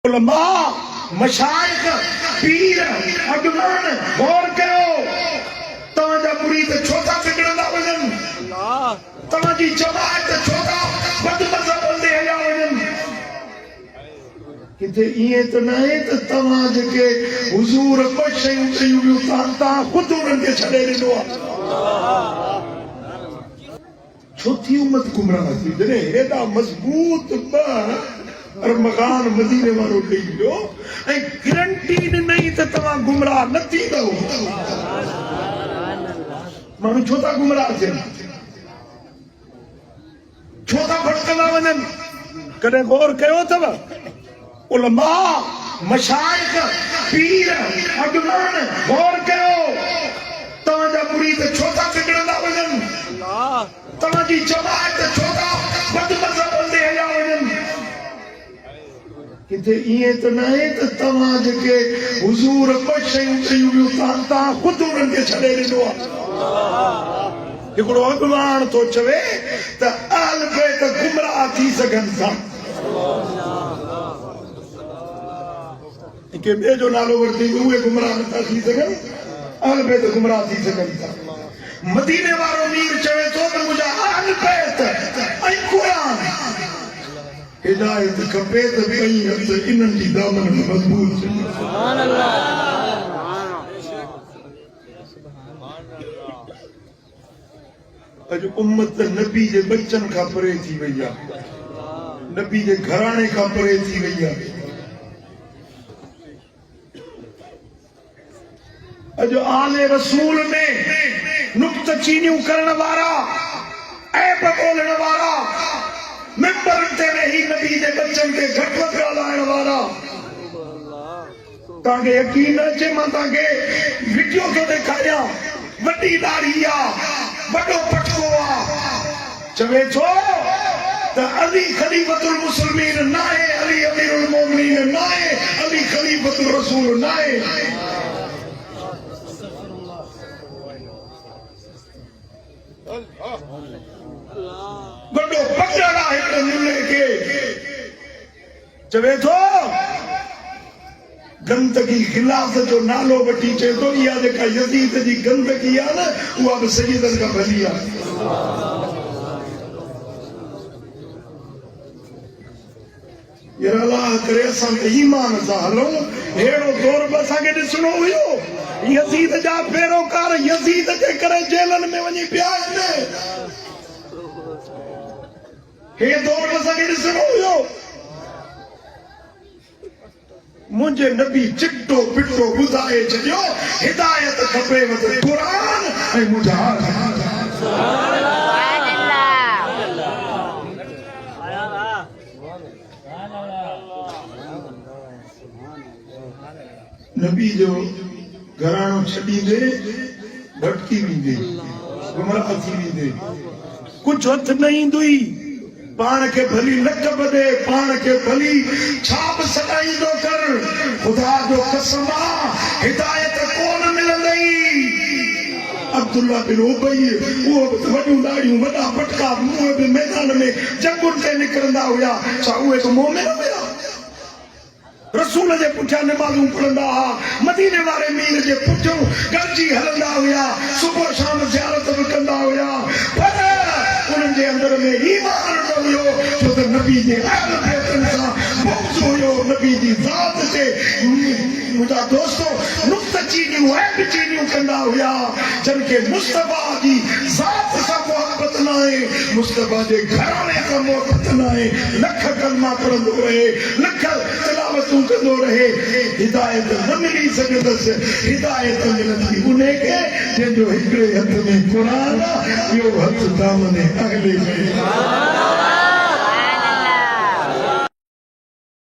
उलमा मशाइख पीर अगवान गौर कयो तव्हांजा मुरीद छो था बिगड़ंदा वञनि तव्हांजी जमात छो था बदमज़हब हलंदे हलिया वञनि किथे इएं त न आहे त तव्हां जेके हुज़ूर ॿ शयूं चयूं हुयूं तव्हां ख़ुदि उन्हनि खे छॾे ॾिनो आहे छो थी उम्मत गुमराह थी जॾहिं हेॾा मज़बूत अरमग़ान मदीने वारो ॾेई वियो ऐं गारंटी ॾिनई त तव्हां गुमराह न थींदव माण्हू छो था गुमराह थियनि छो था भटकंदा वञनि कॾहिं गौर कयो अथव उलमा मशाइख पीर अगवान गौर कयो तव्हांजा मुरीद छो था बिगड़ंदा वञनि तव्हांजी जमात छो था बदमज़हब हलंदे हलिया वञनि किथे इएं त न आहे त तव्हां जेके हुज़ूर ॿ शयूं चयूं हुयूं तव्हां ख़ुदि उन्हनि खे छॾे ॾिनो आहे हिकिड़ो अॻवान थो चवे त अहल बैत गुमराह थी सघनि था के ॿिए जो नालो वरिती उहे गुमराह नथा थी सघनि अहल बैत गुमराह थी सघनि था मदीने वारो मीर चवे थो त मुंहिंजा अहल बैत ऐं क़ुरान हिदायत खपे त ॿई हथ इन्हनि जी दामन में मज़बूत सुभान अल्लाह अॼु उम्मत नबी जे बच्चन खां परे थी वई आहे नबी जे घराणे खां परे थी वई आहे अॼु आले रसूल में नुक्तचीनियूं करण वारा ऐब ॻोल्हण वारा मिंबर ते वेही नबी जे बच्चन खे घटि वधि ॻाल्हाइण वारा तव्हांखे यकीन न अचे मां तव्हांखे वीडियो थो ॾेखारियां वॾी दाढ़ी आहे वॾो पटको आहे चवे थो त अली खलीफतुल मुस्लिमीन न आहे अली अमीरुल मोमिनीन न आहे अली खलीफतुल रसूल न आहे वॾो पकड़ आहे हिकिड़े मुल्ले खे चवे थो गंदगी गिलास जो नालो वठी चए थो इहा जेका यज़ीद जी गंदगी आहे न उहा बि सैयदनि खां भली आहे यार अल्लाह करे असां ईमान सां हलूं अहिड़ो दौर बि असांखे ॾिसणो हुयो यज़ीद जा पैरोकार यज़ीद जे करे जेलनि में वञी पिया आहिनि हे दौर बि असांखे ॾिसणो हुयो मुंहिंजे नबी चिट्टो पिट्टो ॿुधाए छॾियो हिदायत खपे क़ुरान ऐं मुंहिंजा नबी जो घराणो छॾींदे भटकी वेंदे गुमराह थी वेंदे कुझु हथ न ईंदुई पाण खे भली लक़ब ॾे पाण खे भली छाप सॾाईंदो कर ख़ुदा जो कसम आहे हिदायत कोन मिलंदई अब्दुल्ला बिन उबई उहो वॾियूं ॾाढ़ियूं वॾा पटका मुंहुं बि मैदान में जंगुनि ते निकिरंदा हुया छा उहे बि मोमिन हुया रसूल जे पुठियां निमाज़ूं पढ़ंदा हुआ मदीने वारे मीर जे पुठियां गॾिजी हलंदा हुया सुबुह शाम ज़ियारत बि कंदा हुया पर उन्हनि जे अंदर में ईमान न हुयो छो त नबी जे अहल बैतनि सां बुग़्ज़ हुयो नबी जी ज़ात ते मुंहिंजा दोस्तो नुक्तचीनियूं ऐब चीनियूं कंदा हुया जन खे मुस्तफ़ा जी ज़ात सां मोहबत न आहे मुस्तफ़ा जे घराणे सां मोहबत न आहे लख कलमा पढ़ंदो रहे लख तिलावतूं कंदो रहे हिदायत न मिली सघंदसि हिदायत मिलंदी उन खे जंहिंजो हिकिड़े हथ में क़ुरान ॿियो हथ दामन अगले में